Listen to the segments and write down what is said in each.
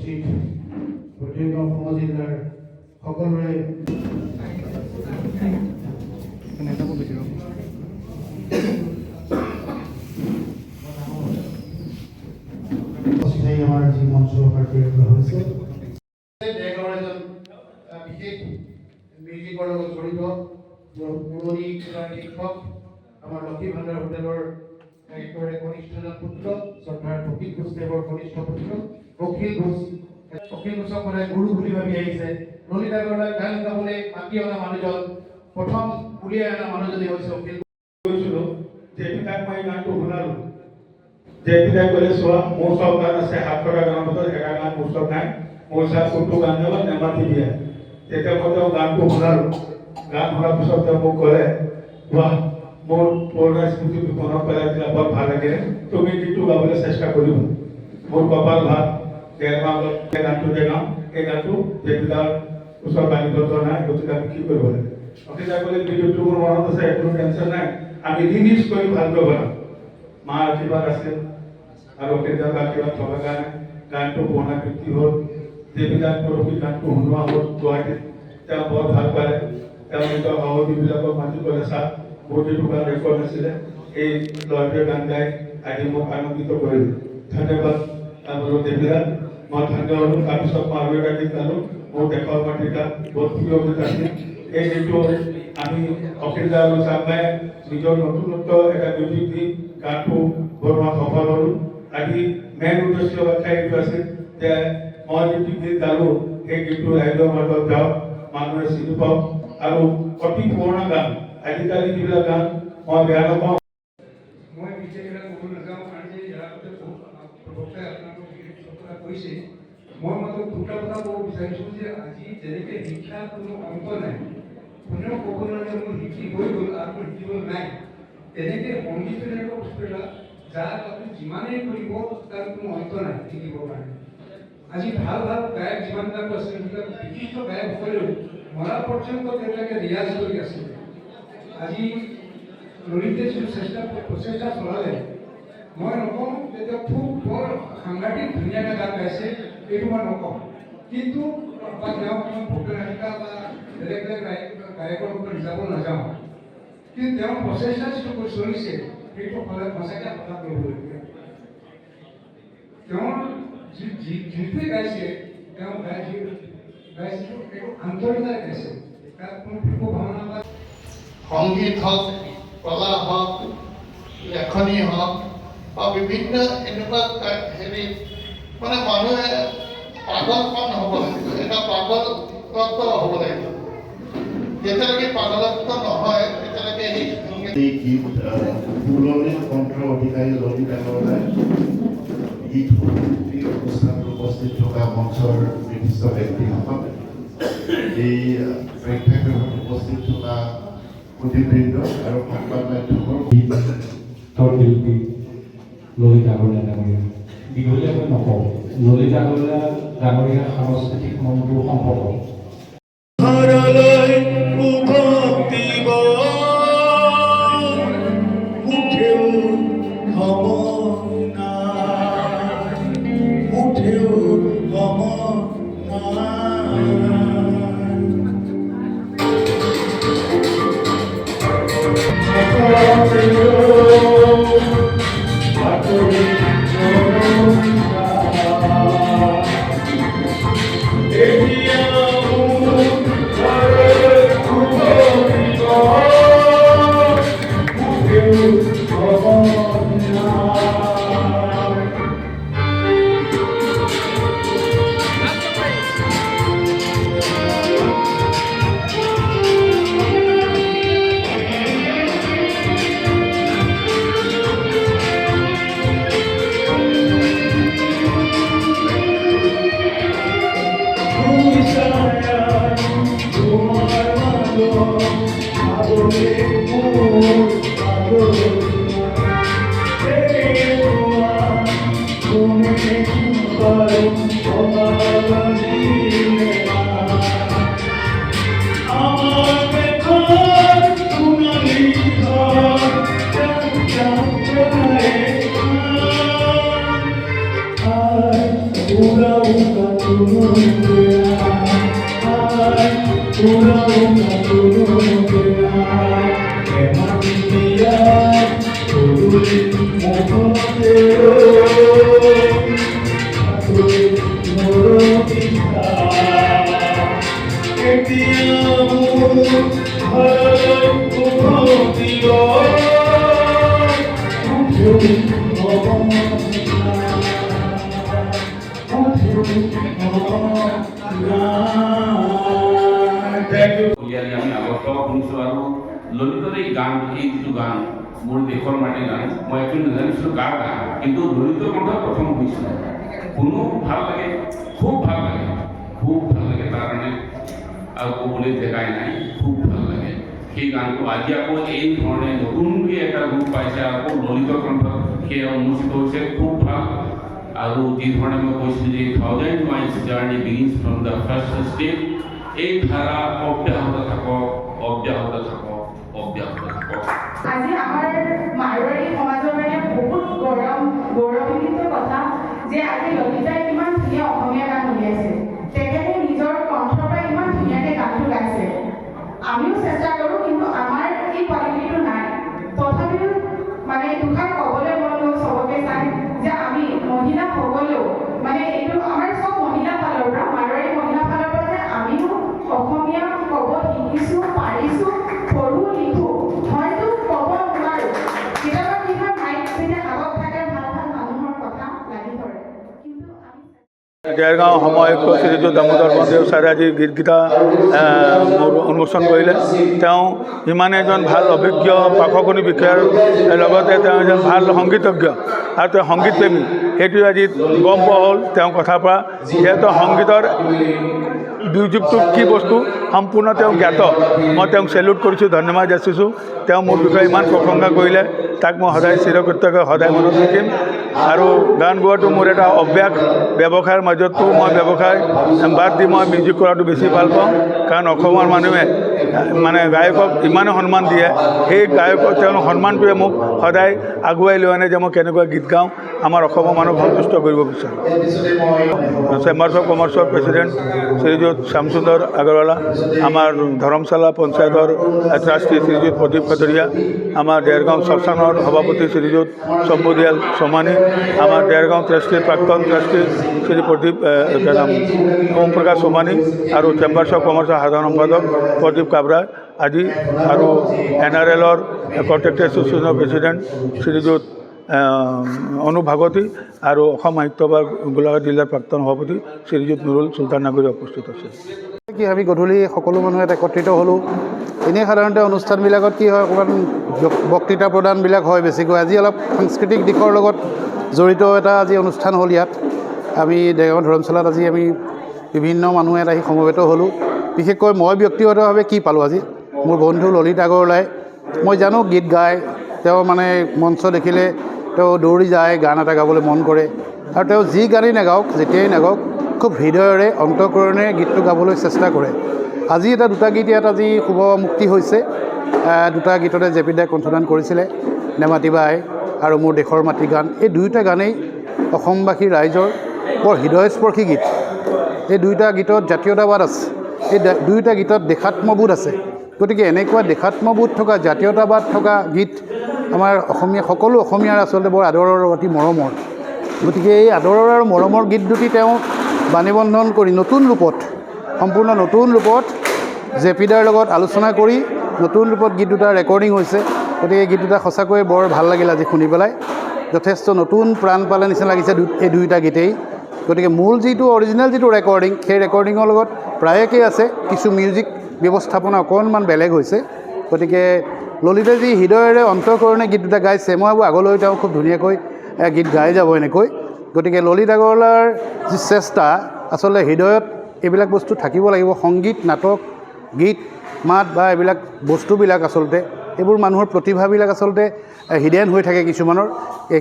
উপস্থিত পটিয়াগাঁও সমজিল্লাৰ সকলোৰে আমাৰ যি মঞ্চ হৈছে বিশেষ মিউজিকৰ লগত জড়িত পুৰণি শিক্ষক আমাৰ লক্ষী ভাণ্ডাৰ হোটেলৰ একেবাৰে কনিষ্ঠজন পুত্ৰ শ্ৰদ্ধাৰ ফকীৰ ঘোষদেৱৰ কনিষ্ঠ পুত্ৰ অখিল ঘোষক সদায় গুৰু বুলি ভাবি আহিছে। ললিত আগৰৱালাক গান গাবলৈ মাতি অনা মানুহজন প্ৰথম উলিয়াই অনা মানুহজনে হৈছে অখিল। কৈছিলোঁ জেপিকাক মই গানটো শুনালোঁ। জেপিকাই ক'লে চোৱা মোৰ চব গান আছে, 700টা গানৰ ভিতৰত এটা গান মোৰ চব নাই, মোৰ চাই কোনটো গান গাব নেমাতি দিয়ে। তেতিয়া মই তেওঁ গানটো শুনালোঁ। গান শুনাৰ পিছত তেওঁ মোক ক'লে বাহ মোৰ পুৰণা স্মৃতি মনত পেলাই দিলে, বৰ ভাল লাগিলে, তুমি গীতটো গাবলৈ চেষ্টা কৰিবা। মোৰ কপাল ভাল, ডেৰমাহ আগত গানটো যে গাওঁ, এই গানটো জেপিকাৰ ওচৰত বাণীবদ্ধ নাই, গতিকে আমি কি কৰিব লাগে। অফিচাৰ ক'লে ভিডিঅ'টো মোৰ মনত আছে, কোনো টেনশ্যন নাই, আমি ৰিলিজ কৰি ভালকৈ বনাম। মা আশীৰ্বাদ আছিল আৰু অফিচাৰৰ আশীৰ্বাদ থকাৰ কাৰণে গানটো পুনৰাবৃত্তি হ'ল। জেপিকাৰ পৰহি গানটো শুনোৱা হ'ল গুৱাহাটীত। তেওঁ বৰ ভাল পালে। তেওঁ নিজৰ সহযোগীবিলাকক মাতি ক'লে চাওক মোৰ যিটো গান ৰেকৰ্ড আছিলে এই ল'ৰাটোৱে গান গাই আজি মোক আনন্দিত কৰিলে, ধন্যবাদ বোলো জেপিকাৰ। মই ধন্য হ'লোঁ। তাৰপিছত মই আৰু এটা গীত গালোঁ, মোৰ দেশৰ মাটিৰ গান, বহুত প্ৰিয় গীত আছিল। এই গীতটো আমি অখিল আৰু চাংমাই নিজৰ নতুনত্ব এটা মিউজিক দি গানটো বনোৱা সফল হ'লোঁ। আজি মেইন উদ্দেশ্য ব্যাখ্যা এইটো আছিল যে মই যিটো গীত গালোঁ সেই গীতটো ৰাইজৰ মাজত যাওক, মানুহে চিনি পাওক আৰু অতি পুৰণা গান। আজিকালি যিবিলাক গান মই বেয়া নাপাওঁ। মই বিশেষবিলাক ক'ব নাযাওঁ কাৰণ যে ইয়াৰ আগতে প্ৰবক্তাই আপোনালোকক কৈছে। মই মাত্ৰ দুটা কথা ক'ব বিচাৰিছোঁ যে আজি যেনেকৈ শিক্ষাৰ কোনো অন্ত নাই, কোনেও ক'ব নোৱাৰে মোৰ শিকি হৈ গ'ল আৰু মোৰ শিকিবলৈ নাই, তেনেকৈ সংগীত এনেকুৱা বস্তু এটা যাৰ আপুনি যিমানেই কৰিব তাৰ কোনো অন্ত নাই শিকিবৰ কাৰণে। আজি ভাল ভাল গায়ক যিমানবিলাক আছে সেইবিলাক বিশিষ্ট গায়কসকলেও মৰা পৰ্যন্ত তেওঁলোকে ৰিয়াজ কৰি আছে। আজি ললিতে যিটো প্ৰচেষ্টা চলালে, মই নকওঁ যে তেওঁ খুব বৰ সাংঘাতিক ধুনীয়াকৈ গান গাইছে, এইটো মই নকওঁ, কিন্তু বা তেওঁ ভূপেন হাজৰিকা বা বেলেগ বেলেগ গায়কৰ ওপৰত হিচাপ নাযাওঁ, কিন্তু তেওঁৰ প্ৰচেষ্টা যিটো চলিছে সেইটো সঁচাকৈ কথা কৰিবলগীয়া। তেওঁৰ যিটোৱে গাইছে তেওঁ গাইছে এইটো আন্তৰিকতাৰে গাইছে, তাত কোনো বিপদ ভাৱনা বা সংগীত হওক, কলা হওক, লেখনি হওক বা বিভিন্ন এনেকুৱা হেৰি মানে মানুহে পাগলপন হ'ব লাগিব, এটা পাগলত্ব হ'ব লাগিব। যেতিয়ালৈকে পাগলত্ব নহয় তেতিয়ালৈকে এই গীত পুৰণি কণ্ঠৰ অধিকাৰী ললিত আগৰৱালাই গীত অনুষ্ঠানত উপস্থিত থকা মঞ্চৰ বিশিষ্ট ব্যক্তিসকল, এই প্ৰেক্ষাগৃহত উপস্থিত থকা অতিবৃন্দ আৰু সংবাদ মাধ্যমৰ শিল্পী ললিত আগৰৱালা ডাঙৰীয়া। দীঘলীয়াকৈ নকওঁ, ললিত আগৰৱালা ডাঙৰীয়া সাংস্কৃতিক মনটোৰ সম্পৰ্ক Pura ইয়াৰে আমি আগত শুনিছোঁ আৰু ললিতৰ এই গান এই যিটো গান মোৰ দেশৰ মাটিৰ গান মই একচুৱেলি নাজানিছিলোঁ কাৰ গান কিন্তু ললিতৰ কণ্ঠ প্ৰথম শুনিছিলোঁ শুনো ভাল লাগে খুব ভাল লাগে তাৰ কাৰণে আৰু ক'বলৈ জেগাই নাই খুব ভাল লাগে সেই গানটো আজি আকৌ এই ধৰণে নতুনকৈ এটা ৰূপ পাইছে আকৌ ললিতৰ কণ্ঠত সেই উন্মোচিত হৈছে খুব ভাল আৰু যি ধৰণে মই কৈছিলোঁ যে 1000 miles journey begins from the first step এই ধাৰা অব্যাহত থাকক আজি আমাৰ মাৰোৱাৰী সমাজৰ কাৰণে বহুত গৌৰৱান্বিত কথা যে আজি ললিতাই ইমান ধুনীয়া অসমীয়া গান উলিয়াইছে তেখেতে নিজৰ কণ্ঠৰ পৰা ইমান ধুনীয়াকৈ গানটো গাইছে আমিও চেষ্টা কৰোঁ কিন্তু আমাৰ এই কোৱালিটিটো নাই তথাপিও মানে দুষাৰ ক'বলৈ মন গ'ল চবকে চাই যে আমি মহিলাসকলেও মানে এইটো আমাৰ চব মহিলা ফালৰ পৰা মাৰোৱাৰী মহিলা ফালৰ পৰা যে আমিও অসমীয়া ক'ব শিকিছোঁ পাৰিছোঁ পঢ়ো লিখো হয়তো ক'ব নোৱাৰোঁ কেতিয়াবা কি হয় মাইক যেতিয়া আগত থাকে ভাল মানুহৰ কথা লাগি ধৰে কিন্তু আমি দেৰগাঁও সময়ক্ষ শ্ৰীযুত দামোদৰ বনদেউ ছাৰে আজি গীতকেইটা উন্মোচন কৰিলে তেওঁ ইমান এজন ভাল অভিজ্ঞ পাশকনি বিষয়াৰ লগতে তেওঁ এজন ভাল সংগীতজ্ঞ আৰু তেওঁ সংগীতপ্ৰেমী সেইটো আজি গম পোৱা হ'ল তেওঁৰ কথাৰ পৰা যিহেতু সংগীতৰ মিউজিকটো কি বস্তু সম্পূৰ্ণ তেওঁ জ্ঞাত মই তেওঁক চেলুট কৰিছোঁ ধন্যবাদ যাচিছোঁ তেওঁ মোৰ বিষয়ে ইমান প্ৰশংসা কৰিলে তাক মই সদায় চিৰকৃতজ্ঞ সদায় মনত ৰাখিম আৰু গান গোৱাটো মোৰ এটা অভ্যাস ব্যৱসায়ৰ মাজতো মই ব্যৱসায় বাদ দি মই মিউজিক কৰাটো বেছি ভাল পাওঁ কাৰণ অসমৰ মানুহে মানে গায়কক ইমানে সন্মান দিয়ে সেই গায়কক তেওঁলোক সন্মানটোৱে মোক সদায় আগুৱাই লৈ আনে যে মই কেনেকুৱা গীত গাওঁ আমাৰ অসমৰ মানুহক সন্তুষ্ট কৰিব বিচাৰোঁ চেম্বাৰ্ছ অফ কমাৰ্চৰ প্ৰেচিডেণ্ট শ্ৰীযুত শ্যামসুন্দৰ আগৰৱালা আমাৰ ধৰমশালা পঞ্চায়তৰ ট্ৰাষ্টি শ্ৰীযুত প্ৰদীপ কাটৰীয়া আমাৰ দেৰগাঁও শ্মশানৰ সভাপতি শ্ৰীযুত শম্ভুদয়াল সোমানী আমাৰ দেৰগাঁও ট্ৰাষ্টিৰ প্ৰাক্তন ট্ৰাষ্টি শ্ৰী প্ৰদীপ ওম প্ৰকাশ সোমানী আৰু চেম্বাৰ্ছ অফ কমাৰ্চৰ সাধাৰণ সম্পাদক প্ৰদীপ কাবৰা আদি আৰু NRLৰ কণ্ট্ৰেক্টৰ এছ'চিয়েশ্যনৰ প্ৰেচিডেণ্ট শ্ৰীযুত অনুপ ভাগৱতী আৰু অসম সাহিত্য সভাৰ গোলাঘাট জিলাৰ প্ৰাক্তন সভাপতি শ্ৰীযুত নুৰুল চুলতান নাগৰী উপস্থিত আছে কি আমি গধূলি সকলো মানুহ একত্ৰিত হ'লোঁ এনেই সাধাৰণতে অনুষ্ঠানবিলাকত কি হয় অকণমান বক্তৃতা প্ৰদানবিলাক হয় বেছিকৈ আজি অলপ সাংস্কৃতিক দিশৰ লগত জড়িত এটা আজি অনুষ্ঠান হ'ল ইয়াত আমি দেৰগাঁও ধৰমশালাত আজি আমি বিভিন্ন মানুহ ইয়াত আহি সমবেত হ'লোঁ বিশেষকৈ মই ব্যক্তিগতভাৱে কি পালোঁ আজি মোৰ বন্ধু ললিত আগৰৱালাই মই জানো গীত গায় তেওঁ মানে মঞ্চ দেখিলে তেওঁ দৌৰি যায় গান এটা গাবলৈ মন কৰে আৰু তেওঁ যি গানেই নাগাওক যেতিয়াই নাগাওক খুব হৃদয়ৰে অন্তঃকৰণে গীতটো গাবলৈ চেষ্টা কৰে আজি এটা দুটা গীত ইয়াত আজি শুভ মুক্তি হৈছে দুটা গীততে জেপি দাই কণ্ঠদান কৰিছিলে নেমাতিবা আই আৰু মোৰ দেশৰ মাটি গান এই দুয়োটা গানেই অসমবাসী ৰাইজৰ বৰ হৃদয়স্পৰ্শী গীত এই দুয়োটা গীতত জাতীয়তাবাদ আছে এই দুয়োটা গীতত দেশাত্মবোধ আছে গতিকে এনেকুৱা দেশাত্মবোধ থকা জাতীয়তাবাদ থকা গীত আমাৰ অসমীয়া সকলো অসমীয়াৰ আচলতে বৰ আদৰৰ অতি মৰমৰ গতিকে এই আদৰৰ আৰু মৰমৰ গীত দুটি তেওঁ বাণীবন্ধন কৰি নতুন ৰূপত সম্পূৰ্ণ নতুন ৰূপত জেপি দাৰ লগত আলোচনা কৰি নতুন ৰূপত গীত দুটা ৰেকৰ্ডিং হৈছে গতিকে গীত দুটা সঁচাকৈ বৰ ভাল লাগিল আজি শুনি পেলাই যথেষ্ট নতুন প্ৰাণ পালে নিচিনা লাগিছে এই দুয়োটা গীতেই গতিকে মূল যিটো অৰিজিনেল যিটো ৰেকৰ্ডিং সেই ৰেকৰ্ডিঙৰ লগত প্ৰায় একেই আছে কিছু মিউজিক ব্যৱস্থাপনা অকণমান বেলেগ হৈছে গতিকে ললিতে যি হৃদয়েৰে অন্তঃকৰণে গীত দুটা গাইছে মই ভাবোঁ আগলৈ তেওঁ খুব ধুনীয়াকৈ গীত গাই যাব এনেকৈ গতিকে ললিত আগৰৱালাৰ যি চেষ্টা আচলতে হৃদয়ত এইবিলাক বস্তু থাকিব লাগিব সংগীত নাটক গীত মাত বা এইবিলাক বস্তুবিলাক আচলতে এইবোৰ মানুহৰ প্ৰতিভাবিলাক আচলতে হিডেন হৈ থাকে কিছুমানৰ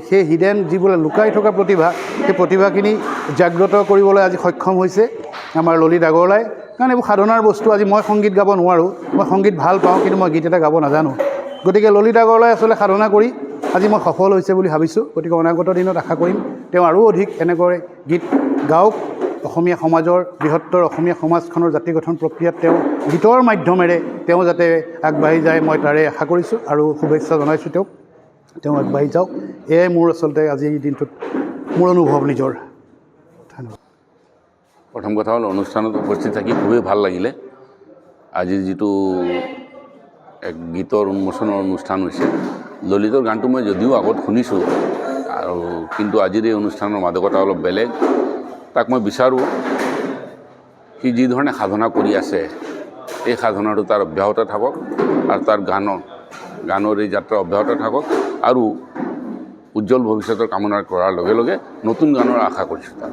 সেই হিডেন যিবোৰ লুকাই থকা প্ৰতিভা সেই প্ৰতিভাখিনি জাগ্ৰত কৰিবলৈ আজি সক্ষম হৈছে আমাৰ ললিত আগৰৱালাই কাৰণ এইবোৰ সাধনাৰ বস্তু আজি মই সংগীত গাব নোৱাৰোঁ মই সংগীত ভাল পাওঁ কিন্তু মই গীত এটা গাব নাজানো গতিকে ললিত আগৰৱালাই আচলতে সাধনা কৰি আজি মই সফল হৈছে বুলি ভাবিছোঁ গতিকে অনাগত দিনত আশা কৰিম তেওঁ আৰু অধিক এনেকৈ গীত গাওক অসমীয়া সমাজৰ বৃহত্তৰ অসমীয়া সমাজখনৰ জাতি গঠন প্ৰক্ৰিয়াত তেওঁ গীতৰ মাধ্যমেৰে তেওঁ যাতে আগবাঢ়ি যায় মই তাৰে আশা কৰিছোঁ আৰু শুভেচ্ছা জনাইছোঁ তেওঁক তেওঁ আগবাঢ়ি যাওক। এয়াই মোৰ আচলতে আজি এই দিনটোত মোৰ অনুভৱ নিজৰ। ধন্যবাদ। প্ৰথম কথা হ'ল অনুষ্ঠানত উপস্থিত থাকি খুবেই ভাল লাগিলে। আজি যিটো এক গীতৰ উন্মোচনৰ অনুষ্ঠান হৈছে, ললিতৰ গানটো মই যদিও আগত শুনিছোঁ আৰু কিন্তু আজিৰ এই অনুষ্ঠানৰ মাদকতা অলপ বেলেগ। তাক মই বিচাৰোঁ সি যিধৰণে সাধনা কৰি আছে এই সাধনাটো তাৰ অব্যাহত থাকক আৰু তাৰ গানৰ এই যাত্ৰা অব্যাহত থাকক আৰু উজ্জ্বল ভৱিষ্যতৰ কামনা কৰাৰ লগে লগে নতুন গানৰ আশা কৰিছোঁ তাৰ।